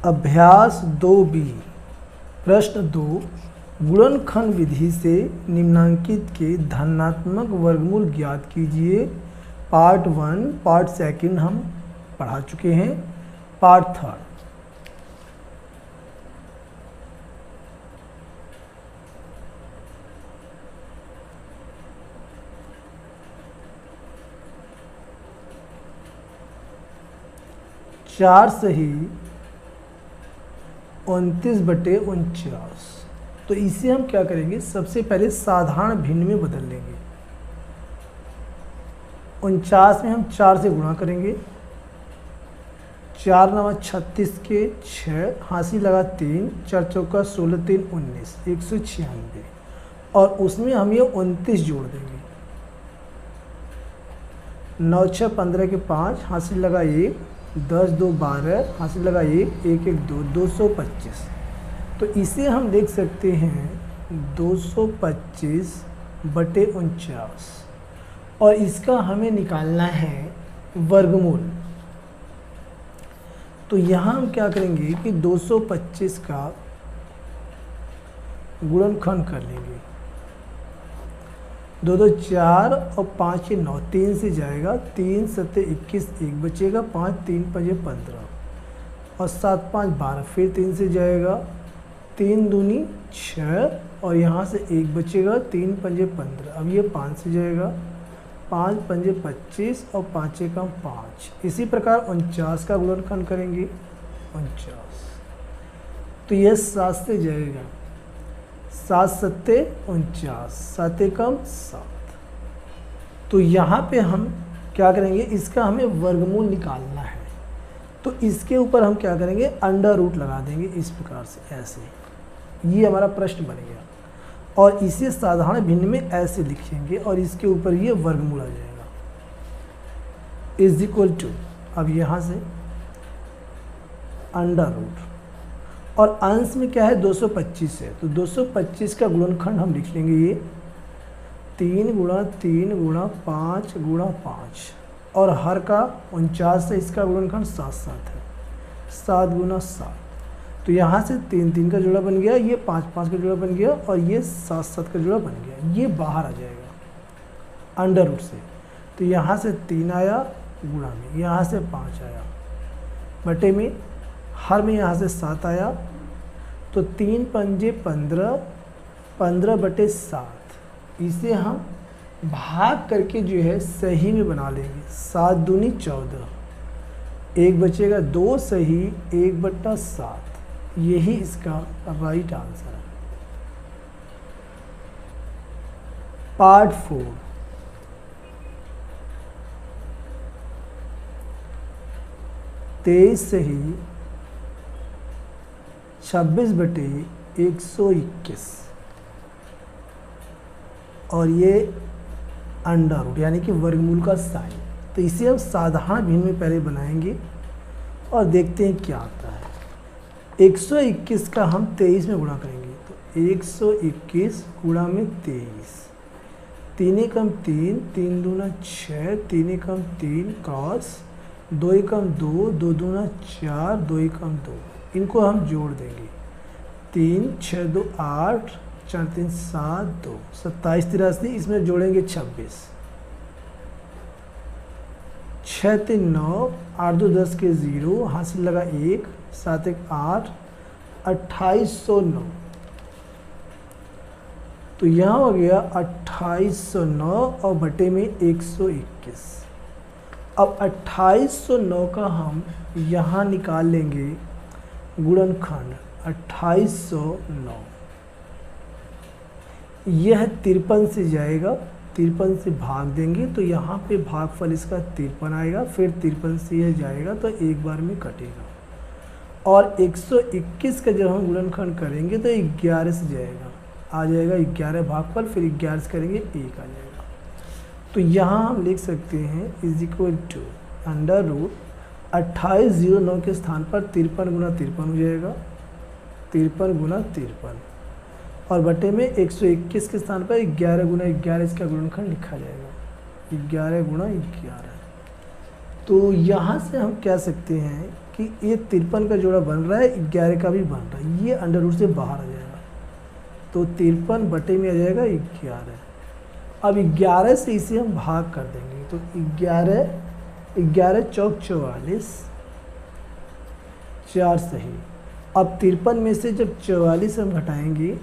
अभ्यास 2B प्रश्न 2 गुणनखंड विधि से निम्नांकित के धनात्मक वर्गमूल ज्ञात कीजिए। पार्ट 1 पार्ट 2 हम पढ़ा चुके हैं। पार्ट 3 4 सही 29/49। तो इसे हम क्या करेंगे, सबसे पहले साधारण भिन्न में बदल लेंगे। 49 में हम 4 से गुणा करेंगे। 4 9 36 के 6, हासिल लगा 3, 4 चौका 16 3 19 196। और उसमें हम ये 29 जोड़ देंगे। 9 6 15 के 5, हासिल लगा 1, 10 2 12, हासिल लगा 1 1 1 2 225। तो इसे हम देख सकते हैं 225/49 और इसका हमें निकालना है वर्गमूल। तो यहाँ हम क्या करेंगे कि 225 का गुणनखंड कर लेंगे। 2 2 4 और 5 9, 3 से जाएगा, 3 7 21, 1 बचेगा, 5 3 5 15 और 7 5 12, फिर 3 से जाएगा, 3 दूनी 6 और यहाँ से 1 बचेगा, 3 5 15। अब ये 5 से जाएगा, 5 5 25 और 5 1 5। इसी प्रकार 49 का गुणनखंड करेंगे। 49 तो यह 7 से जाएगा, 7 7 49, 7 1 7। तो यहाँ पे हम क्या करेंगे, इसका हमें वर्गमूल निकालना है। तो इसके ऊपर हम क्या करेंगे, अंडर रूट लगा देंगे इस प्रकार से, ऐसे। ये हमारा प्रश्न बन गया और इसे साधारण भिन्न में ऐसे लिखेंगे और इसके ऊपर ये वर्गमूल आ जाएगा इज इक्वल टू। अब यहाँ से अंडर रूट और अंश में क्या है 225 है, तो 225 का गुणनखंड हम लिख लेंगे ये 3 × 3 × 5 × 5 और हर का 49 है, इसका गुणनखंड 7 7 है, 7 × 7। तो यहाँ से 3 3 का जोड़ा बन गया, ये 5 5 का जोड़ा बन गया और ये 7 7 का जोड़ा बन गया। ये बाहर आ जाएगा अंडर रूट से। तो यहाँ से 3 आया गुणा में, यहाँ से 5 आया बटे में, हर में यहाँ से 7 आया। तो 3 पंजे 15, 15/7। इसे हम भाग करके जो है सही में बना लेंगे। 7 दूनी 14, 1 बचेगा, 2 सही 1/7। यही इसका राइट आंसर है। पार्ट 4 23 सही 26/121 और ये अंडर रूट यानी कि वर्गमूल का साइन। तो इसे हम साधारण भिन्न में पहले बनाएंगे और देखते हैं क्या आता है। 121 का हम 23 में गुणा करेंगे, तो 121 गुणा में 23, 3 1 3, 3 दूना 6, 3 1 3 क्रॉस 2 1 2, 2 दूना 4, 2 1 2। इनको हम जोड़ देंगे, 3 6 2 8, 4 3 7 2, 27 83। इसमें जोड़ेंगे 26, 6 3 9, 8 2 10 के 0, हासिल लगा 1, 7 1 8, 2809। तो यहाँ हो गया 2809 और बटे में 121। अब 2809 का हम यहाँ निकाल लेंगे गुणनखंड। 2809 यह 53 से जाएगा, 53 से भाग देंगे तो यहाँ पे भागफल इसका 53 आएगा, फिर 53 से यह जाएगा तो एक बार में कटेगा। और 121 का जब हम गुणनखंड करेंगे तो 11 से जाएगा, आ जाएगा 11 भागफल, फिर 11 से करेंगे 1 आ जाएगा। तो यहाँ हम लिख सकते हैं is equal to under root 2809 के स्थान पर 53 × 53 हो जाएगा, 53 × 53 और बटे में 121 के स्थान पर 11 × 11 इसका गुणनखंड लिखा जाएगा, 11 × 11। तो यहाँ से हम कह सकते हैं कि ये 53 का जोड़ा बन रहा है, 11 का भी बन रहा है, ये अंडर रूट से बाहर आ जाएगा, तो 53 बटे में आ जाएगा 11। अब 11 से इसे हम भाग कर देंगे, तो 11 चौक 44, 4 सही। अब 53 में से जब 44 हम घटाएंगे,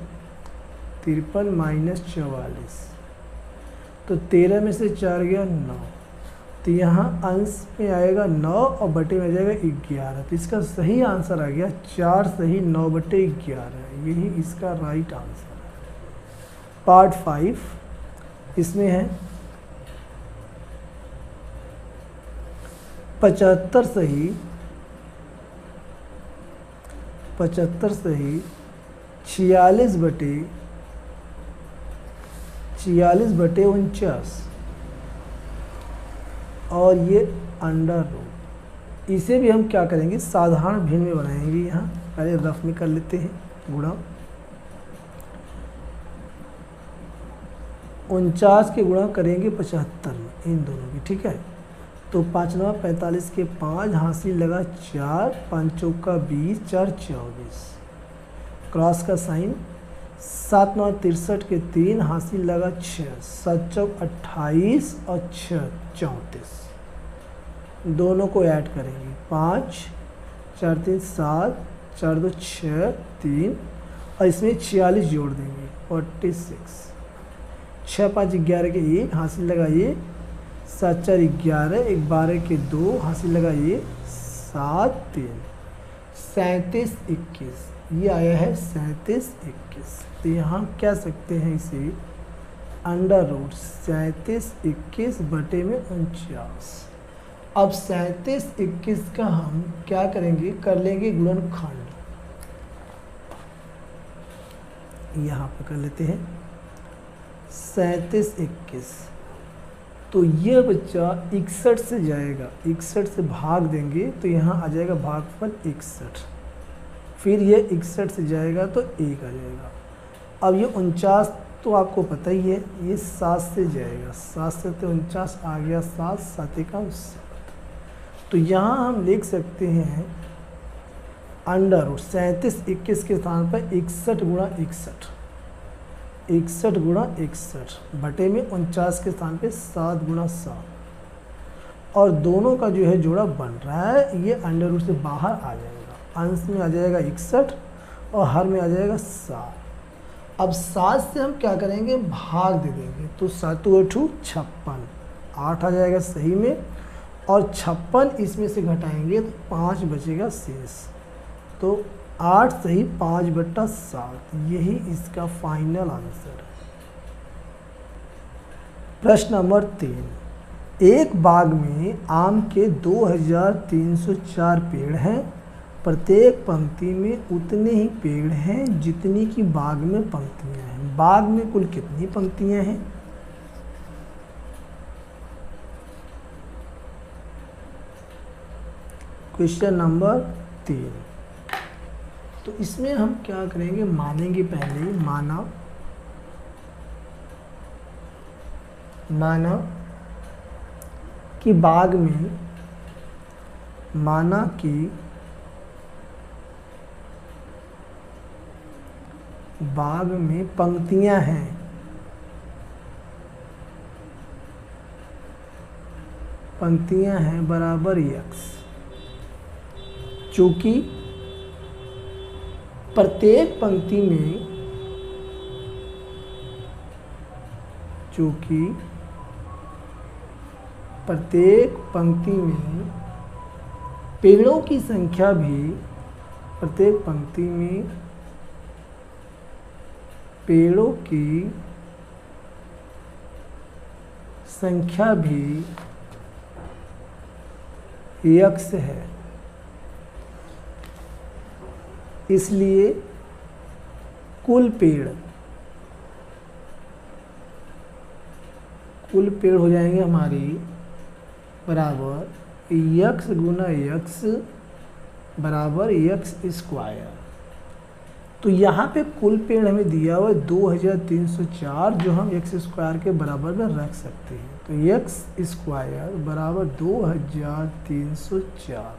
53 माइनस 44, तो 13 में से 4 गया 9, तो यहाँ अंश में आएगा 9 और बटे में आ जाएगा 11। तो इसका सही आंसर आ गया 4 सही 9 बटे 11, यही इसका राइट आंसर है। पार्ट 5 इसमें है 75 सही 46 बटे 49 और ये अंडर रूट। इसे भी हम क्या करेंगे, साधारण भिन्न में बनाएंगे। यहाँ पहले रफ में कर लेते हैं गुणा। 49 के गुणा करेंगे 75 में, इन दोनों की, ठीक है। तो 5 9 45 के 5 हासिल लगा 4, 5 चौका 20, 4 24, क्रॉस का साइन। 7 9 63 के 3 हासिल लगा 6, 7 चौक 28 और 6 34, दोनों को ऐड करेंगे। 5 4 3 7, 4 2 6 3, और इसमें 46 जोड़ देंगे 46। 6 5 11 के 1 हासिल लगा ये, 7 4 11, 1 12 के 2 हासिल लगा ये, 7 3, 37 21, ये आया है 37 21। तो यहाँ कह सकते हैं इसे अंडर रूट 37 21 बटे में 49। अब 37 21 का हम क्या करेंगे, कर लेंगे गुणनखंड। यहाँ पर कर लेते हैं 37 21, तो ये बच्चा 61 से जाएगा, 61 से भाग देंगे तो यहाँ आ जाएगा भागफल 61, फिर ये 61 से जाएगा तो 1 आ जाएगा। अब ये 49 तो आपको पता ही है, ये 7 से जाएगा, 7 से तो 49 आ गया, 7 7 1 7। तो यहाँ हम लिख सकते हैं अंडर रूट 37 21 के स्थान पर 61 गुणा 61, 61 गुणा 61 बटे में 49 के स्थान पे 7 गुणा 7, और दोनों का जो है जोड़ा बन रहा है, ये अंडर रूट से बाहर आ जाएगा। अंश में आ जाएगा 61 और हर में आ जाएगा 7। अब 7 से हम क्या करेंगे, भाग दे देंगे, तो 7 8 56, 8 आ जाएगा सही में, और 56 इसमें से घटाएंगे तो 5 बचेगा शेष, तो 8 सही 5 बटा 7, यही इसका फाइनल आंसर है। प्रश्न नंबर 3, एक बाग में आम के 2304 पेड़ हैं, प्रत्येक पंक्ति में उतने ही पेड़ हैं जितनी की बाग में पंक्तियां हैं। बाग में कुल कितनी पंक्तियां हैं? Question number 3। तो इसमें हम क्या करेंगे, मानेंगे पहले, माना कि बाग में, माना कि बाग में पंक्तियां हैं, पंक्तियां हैं बराबर x, चूंकि प्रत्येक पंक्ति में, चूंकि प्रत्येक पंक्ति में पेड़ों की संख्या भी, प्रत्येक पंक्ति में पेड़ों की संख्या भी x है, इसलिए कुल पेड़ हो जाएंगे हमारी बराबर x गुना x बराबर x स्क्वायर। तो यहाँ पे कुल पेड़ हमें दिया हुआ है 2304, जो हम x स्क्वायर के बराबर में रख सकते हैं। तो x स्क्वायर बराबर 2304,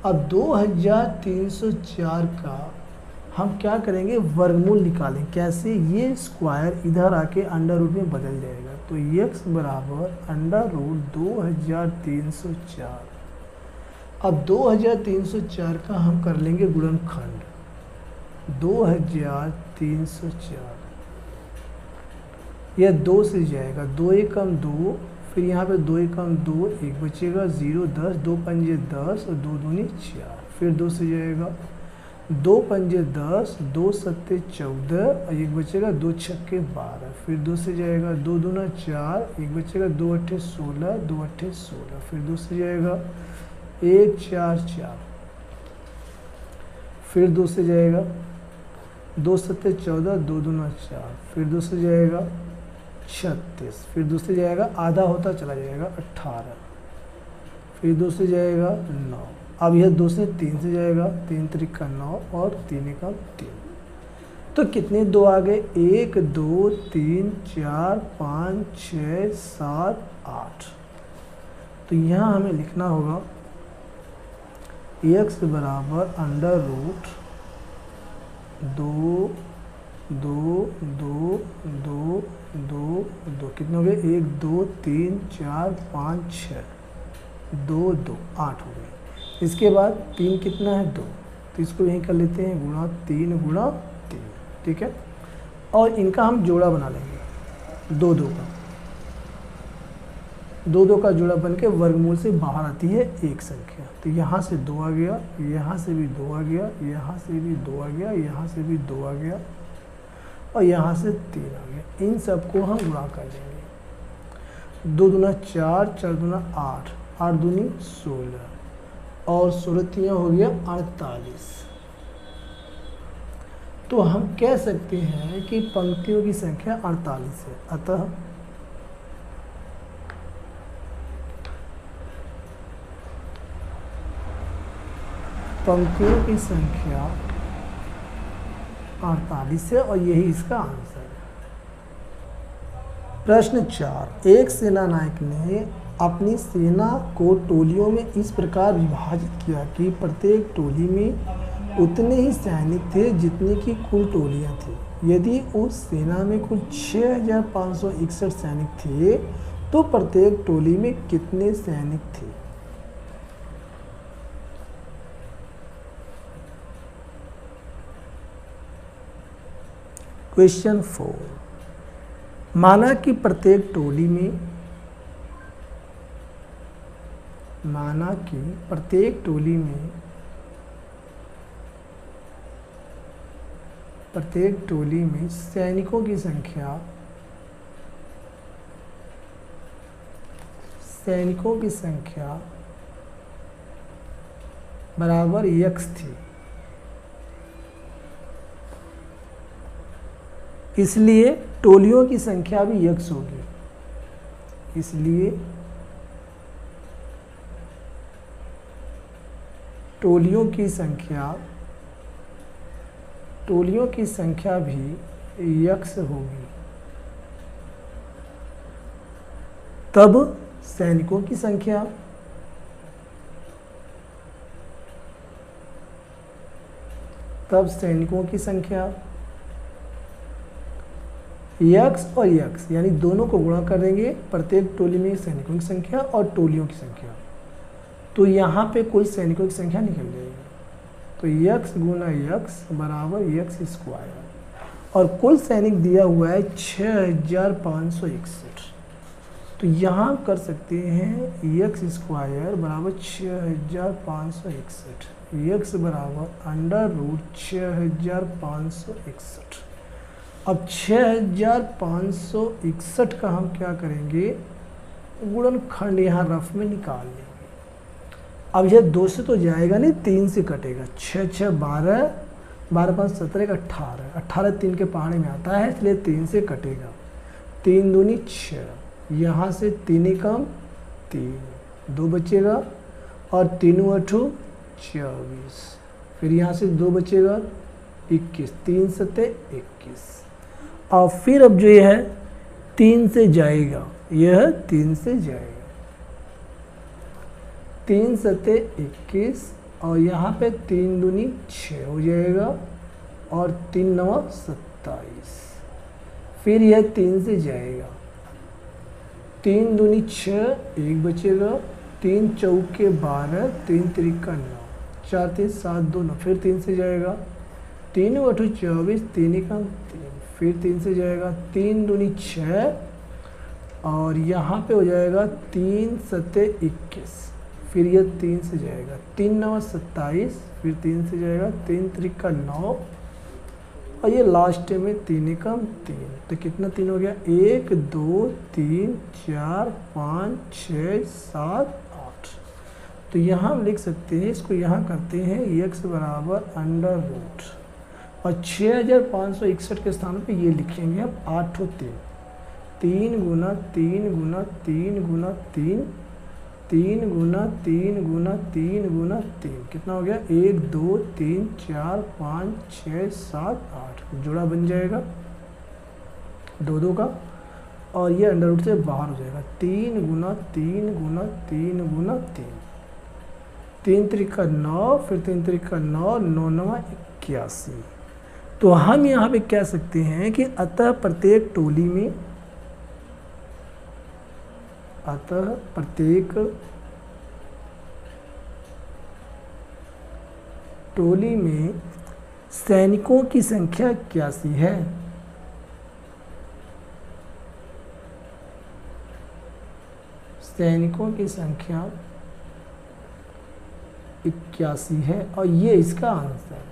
अब 2304 का हम क्या करेंगे, वर्गमूल निकालें। कैसे, ये स्क्वायर इधर आके अंडर रूट में बदल जाएगा, तो x बराबर अंडर रूट 2304। अब 2304 का हम कर लेंगे गुणनखंड, 2304 यह 2 से जाएगा, 2 एकम 2, फिर यहाँ पे 2 एकम 2, 1 बचेगा, 0 10, 2 पंजे 10 और 2 दूनी 4, फिर 2 से जाएगा, 2 पंजे 10, 2 सत्ते 14 और 1 बचेगा, 2 छक्के 12, फिर 2 से जाएगा, 2 दूना 4, 1 बचेगा, 2 अट्ठे 16, 2 अट्ठे 16, फिर 2 से जाएगा, 1 4 4, फिर 2 से जाएगा, 2 सत्ते 14, 2 दूना 4, फिर 2 से जाएगा 36, फिर 2 से जाएगा, आधा होता चला जाएगा 18, फिर 2 से जाएगा 9। अब यह 2 से 3 से जाएगा, 3 त्रिका 9 और 3 एकम 3, तो कितने 2 आ गए, 1 2 3 4 5 6 7 8। तो यहाँ हमें लिखना होगा x बराबर अंडर रूट 2 2 2 2 2 2, कितने हो गए, 1 2 3 4 5 6, 2 2 8 हो गए। इसके बाद 3 कितना है, 2, तो इसको यहीं कर लेते हैं, गुणा 3 गुणा 3, ठीक है। और इनका हम जोड़ा बना लेंगे, 2 2 का, 2 2 का जोड़ा बन के वर्गमूल से बाहर आती है एक संख्या, तो यहाँ से 2 आ गया, यहाँ से भी 2 आ गया, यहाँ से भी 2 आ गया, यहाँ से भी 2 आ गया और यहाँ से 3 आ गया। इन सबको हम गुणा कर देंगे, 2 दूना 4, 4 दूना 8, 8 दूनी 16 और 16 हो गया 48। तो हम कह सकते हैं कि पंक्तियों की संख्या 48 है, अतः पंक्तियों की संख्या 48 है और यही इसका आंसर है। प्रश्न 4, एक सेना नायक ने अपनी सेना को टोलियों में इस प्रकार विभाजित किया कि प्रत्येक टोली में उतने ही सैनिक थे जितने की कुल टोलियां थी। यदि उस सेना में कुल 6561 सैनिक थे तो प्रत्येक टोली में कितने सैनिक थे। क्वेश्चन 4, माना कि प्रत्येक टोली में सैनिकों की संख्या बराबर x थी, इसलिए टोलियों की संख्या भी x होगी। इसलिए टोलियों की संख्या भी x होगी। तब सैनिकों की संख्या x और x यानी दोनों को गुणा कर देंगे, प्रत्येक टोली में सैनिकों की संख्या और टोलियों की संख्या, तो यहाँ पे कुल सैनिकों की संख्या निकल जाएगी। तो x गुना x बराबर x स्क्वायर, और कुल सैनिक दिया हुआ है 6561, तो यहाँ कर सकते हैं x स्क्वायर बराबर 6561, x बराबर अंडर रूट 6561। अब 6561 का हम क्या करेंगे, गुणनखंड यहाँ रफ में निकाल लेंगे। अब यह 2 से तो जाएगा नहीं, 3 से कटेगा, 6 6 12, 12 5 17 18, 18 3 के पहाड़े में आता है, इसलिए 3 से कटेगा, 3 दूनी 6, यहाँ से 3 एकम 3, 2 बचेगा और 3 8 24, फिर यहाँ से 2 बचेगा 21, 3 7 21, और फिर अब जो यह है 3 से जाएगा, यह 3 से जाएगा, 3 7 21, और यहाँ पे 3 दूनी 6 हो जाएगा और 3 9 27। फिर यह 3 से जाएगा, 3 दूनी 6, 1 बचेगा, 3 चौके 12, 3 त्रिका 9, 4 3 7 2 9। फिर 3 से जाएगा, 3 8 24, 3 एकम 3। फिर 3 से जाएगा, 3 दूनी 6 और यहाँ पे हो जाएगा 3 7 21। फिर यह 3 से जाएगा, 3 9 27। फिर 3 से जाएगा, 3 त्रिका 9 और ये लास्ट में 3 एकम 3। तो कितना 3 हो गया, 1 2 3 4 5 6 7 8। तो यहाँ हम लिख सकते हैं, इसको यहाँ करते हैं x बराबर अंडर रूट और 6561 के स्थान पे ये लिखेंगे हम 8 और 3, 3 गुना 3 गुना 3 गुना 3, 3 गुना 3 गुना 3 गुना 3। कितना हो गया, 1 2 3 4 5 6 7 8। जोड़ा बन जाएगा 2 2 का और ये अंडर रूट से बाहर हो जाएगा। 3 गुना 3 गुना 3 गुना 3, 3 त्रिका 9, फिर 3 त्रिका 9, 9 9 81। तो हम यहाँ पे कह सकते हैं कि अतः प्रत्येक टोली में, अतः प्रत्येक टोली में सैनिकों की संख्या 81 है। सैनिकों की संख्या 81 है और ये इसका आंसर है।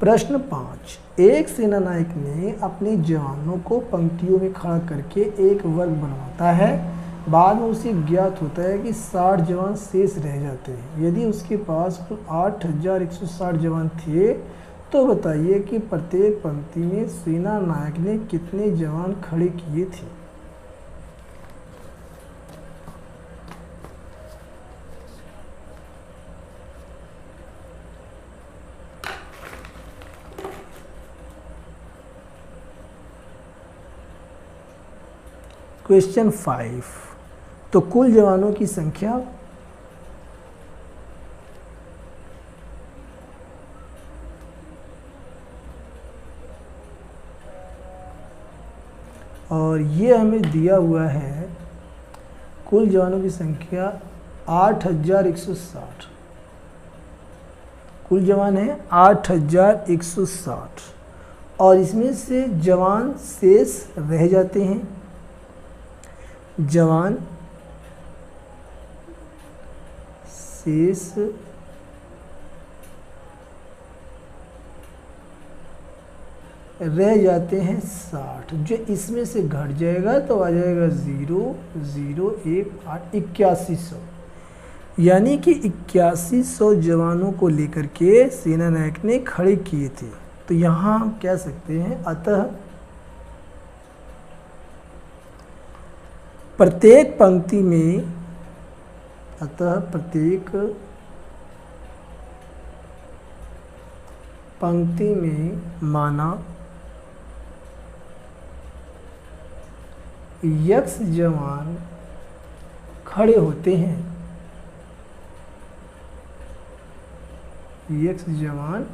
प्रश्न 5, एक सेनानायक ने अपने जवानों को पंक्तियों में खड़ा करके एक वर्ग बनवाता है। बाद में उसे ज्ञात होता है कि 60 जवान शेष रह जाते हैं। यदि उसके पास कुल 8160 जवान थे तो बताइए कि प्रत्येक पंक्ति में सेनानायक ने कितने जवान खड़े किए थे। क्वेश्चन 5, तो कुल जवानों की संख्या और ये हमें दिया हुआ है, कुल जवानों की संख्या 8160। कुल जवान है 8160 और इसमें से जवान शेष रह जाते हैं। जवान शेष रह जाते हैं 60, जो इसमें से घट जाएगा तो आ जाएगा 0 0 1 8 8100। यानी कि 8100 जवानों को लेकर के सेनानायक ने खड़े किए थे। तो यहाँ हम कह सकते हैं अतः प्रत्येक पंक्ति में, अतः प्रत्येक पंक्ति में माना x जवान खड़े होते हैं। x जवान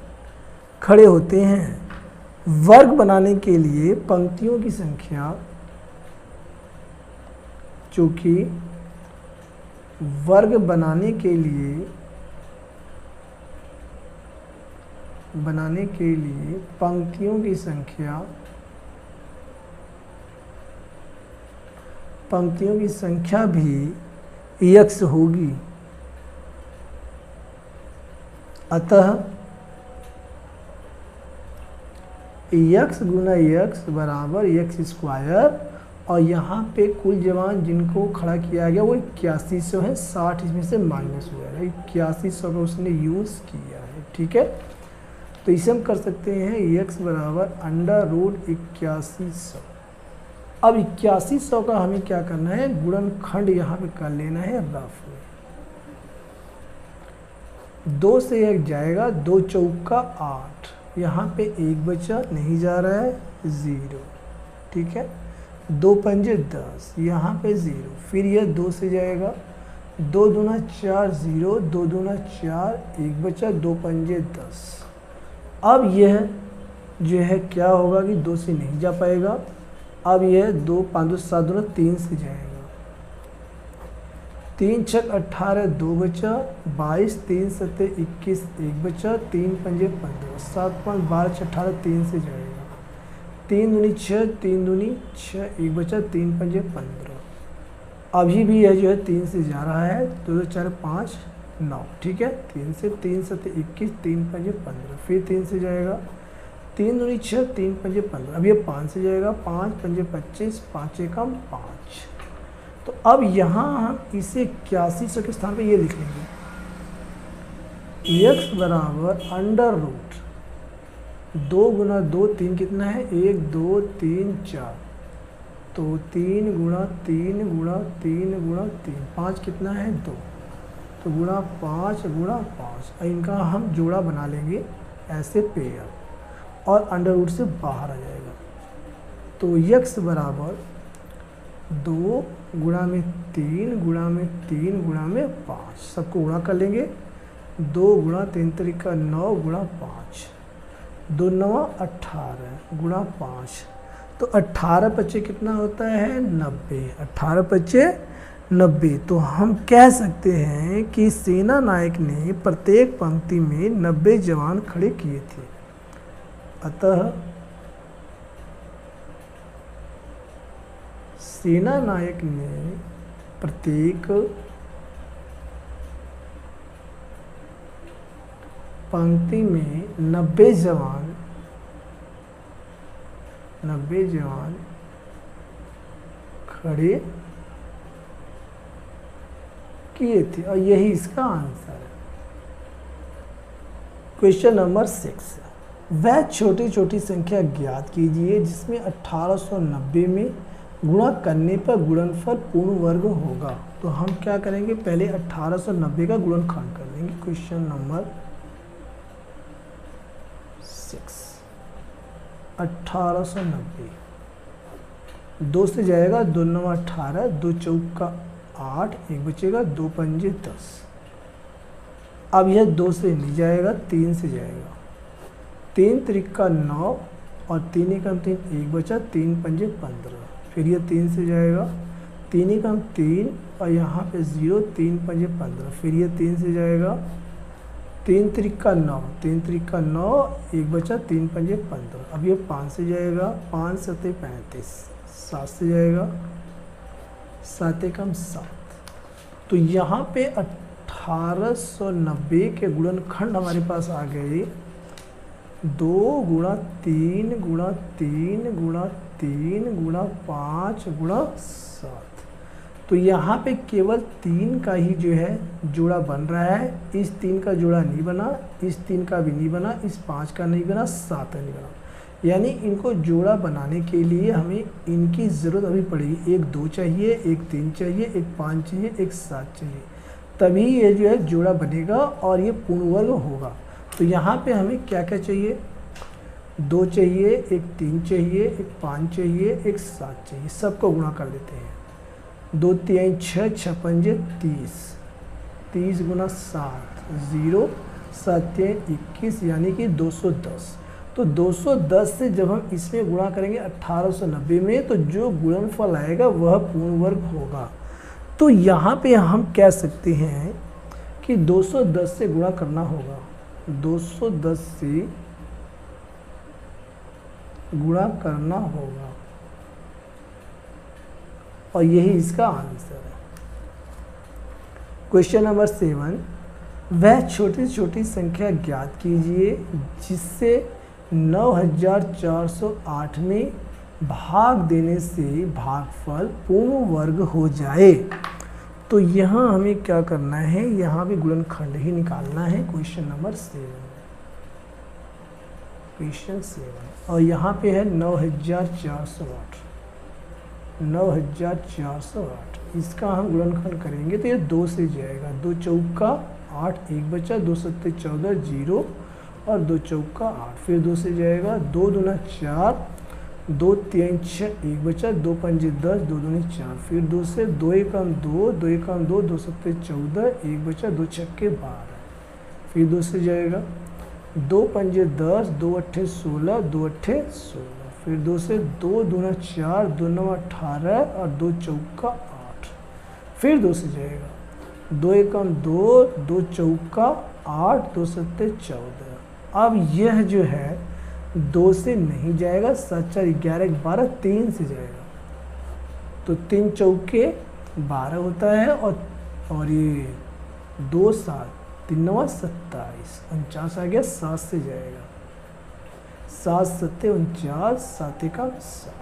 खड़े होते हैं। वर्ग बनाने के लिए पंक्तियों की संख्या, चूँकि वर्ग बनाने के लिए पंक्तियों की संख्या भी x होगी। अतः x गुना x बराबर x स्क्वायर और यहाँ पे कुल जवान जिनको खड़ा किया गया वो 8100 है, 60 इसमें से माइनस हो जाएगा, 8100 का उसने यूज़ किया है। ठीक है, तो इसे हम कर सकते हैं x बराबर अंडर रूट 8100। अब 8100 का हमें क्या करना है, गुणनखंड यहाँ पे कर लेना है रफ में। 2 से 1 जाएगा, 2 चौका 8, यहाँ पे 1 बचा, नहीं जा रहा है 0। ठीक है, 2 पंजे 10, यहाँ पे 0। फिर यह 2 से जाएगा, 2 दूना 4 0, 2 दूना 4, 1 बचा, 2 पंजे 10। अब यह जो है क्या होगा कि 2 से नहीं जा पाएगा। अब यह 2 5 2 7 दूना 3 से जाएगा। 3 छक 18, 2 बचा, 22, 3 सत्ते 21, 1 बचा, 3 पंजे 15, 7 5 12 6 18, 3 से जाएगा। 3 दूनी 6, 3 दूनी 6, 1 बचा, 3 पंजे 15। अभी भी यह जो है 3 से जा रहा है। 2 4 5 9, ठीक है। 3 से 3 सत्ते 21, 3 पंजे 15, फिर 3 से जाएगा। 3 दूनी 6, 3 पंजे 15, अब ये 5 से जाएगा। 5 पंजे 25, 5 एकम 5। तो अब यहाँ हम इसे 8100 के स्थान पे ये लिख लेंगे, x बराबर अंडर रूट 2 गुना 2 3 कितना है 1 2 3 4, तो 3 गुणा 3 गुणा 3 गुणा 3, 5 कितना है 2, तो गुणा 5 गुणा 5। इनका हम जोड़ा बना लेंगे ऐसे पेयर, और अंडर रूट से बाहर आ जाएगा। तो x बराबर 2 गुणा में 3 गुणा में 3 गुणा में 5, सबको गुणा कर लेंगे। 2 गुणा 3 तरीका 9 गुणा 5, 2 9 18 गुणा 5, तो 18 पच्चे कितना होता है 90, 18 पच्चे 90। तो हम कह सकते हैं कि सेना नायक ने प्रत्येक पंक्ति में 90 जवान खड़े किए थे। अतः सेना नायक ने प्रत्येक पंक्ति में 90 जवान खड़े किए थे, और यही इसका आंसर है। क्वेश्चन नंबर 6, वह छोटी छोटी संख्या ज्ञात कीजिए जिसमें 1890 में गुणा करने पर गुणनफल पूर्ण वर्ग होगा। तो हम क्या करेंगे, पहले 1890 का गुणनखंड कर देंगे। क्वेश्चन नंबर 6, 1890 2 से जाएगा, 2 9 18, 2 चौका 8, 1 बचेगा, 2 पंजे 10। अब यह 2 से नहीं जाएगा, 3 से जाएगा। 3 त्रिका 9 और 3 एकम 3, 1 बचा, 3 पंजे 15, फिर ये 3 से जाएगा। 3 एकम 3 और यहाँ पे 0, 3 पंजे 15, फिर ये 3 से जाएगा। 3 त्रिका 9, 3 त्रिका 9, 1 बचा, 3 पंजे 15, अब ये 5 से जाएगा। 5 सत्ते 35, 7 से जाएगा। 7 एकम 7, तो यहाँ पे 1890 के गुणनखंड हमारे पास आ गए 2 गुणा 3 गुणा 3 गुणा 3 गुणा 5 गुणा 7। तो यहाँ पे केवल 3 का ही जो है जोड़ा बन रहा है। इस 3 का जोड़ा नहीं बना, इस 3 का भी नहीं बना, इस 5 का नहीं बना, 7 का नहीं बना। यानी इनको जोड़ा बनाने के लिए हमें इनकी ज़रूरत अभी पड़ेगी। एक 2 चाहिए, एक 3 चाहिए, एक 5 चाहिए, एक 7 चाहिए, तभी ये जो है जोड़ा बनेगा और ये पूर्ण वर्ग होगा। तो यहाँ पे हमें क्या क्या चाहिए, 2 चाहिए, एक 3 चाहिए, एक 5 चाहिए, एक 7 चाहिए। सबको गुणा कर देते हैं। 2 3 6, 6 पंजे 30, 30 गुना 7 0, 7 21, यानी कि 210। तो 210 से जब हम इसमें गुणा करेंगे 1890 में, तो जो गुणनफल आएगा वह पूर्ण वर्ग होगा। तो यहाँ पे हम कह सकते हैं कि 210 से गुणा करना होगा, 210 से गुणा करना होगा, और यही इसका आंसर है। क्वेश्चन नंबर 7, वह छोटी छोटी संख्या ज्ञात कीजिए जिससे 9408 में भाग देने से भागफल पूर्ण वर्ग हो जाए। तो यहाँ हमें क्या करना है, यहाँ भी गुणनखंड ही निकालना है। क्वेश्चन नंबर 7, क्वेश्चन 7, और यहाँ पे है 9408, 9408। इसका हम गुणनखंड करेंगे तो ये 2 से जाएगा। 2 चौका 8, 1 बचा, 2 सत्ते 14 0, और 2 चौका 8, फिर 2 से जाएगा। 2 दूना 4, 2 3 6 1 बचा, 2 पंजे 10, 2 दूनी 4, फिर 2 से 2 एकम 2, 2 एकम 2, 2 सत्ते 14, 1 बचा, 2 छक्के 12, फिर 2 से जाएगा, 2 पंजे 10, 2 अट्ठे 16, 2 अट्ठे 16, फिर 2 से 2 दूना 4, 2 नौ 18 और 2 चौका 8, फिर 2 से जाएगा, 2 एकम 2, 2 चौका 8, 2 सत्ते 14। अब यह जो है 2 से नहीं जाएगा, 7 4 11 12, 3 से जाएगा, तो 3 चौके 12 होता है, और ये 2 7 3 9 27, 49 आ गया, 7 से जाएगा, 7 सत्ते 49, 7 एकम 7।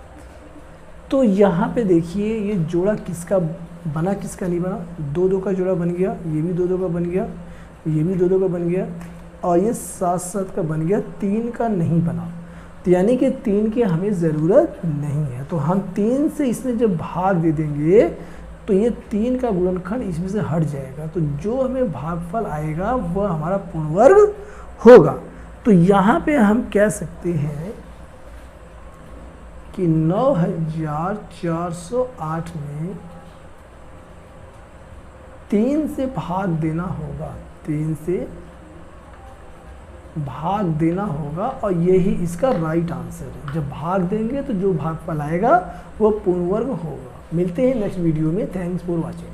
तो यहाँ पे देखिए ये जोड़ा किसका बना, किसका नहीं बना, 2 2 का जोड़ा बन गया, ये भी 2 2 का बन गया, ये भी 2 2 का बन गया, और ये 7 7 का बन गया, 3 का नहीं बना। तो यानी कि 3 की हमें ज़रूरत नहीं है, तो हम 3 से इसमें जब भाग दे देंगे तो ये 3 का गुणनखंड इसमें से हट जाएगा, तो जो हमें भागफल आएगा वह हमारा पूर्ण वर्ग होगा। तो यहाँ पे हम कह सकते हैं कि 9408 में 3 से भाग देना होगा, 3 से भाग देना होगा, और यही इसका राइट आंसर है। जब भाग देंगे तो जो भागफल आएगा वो पूर्ण वर्ग होगा। मिलते हैं नेक्स्ट वीडियो में। Thanks for watching.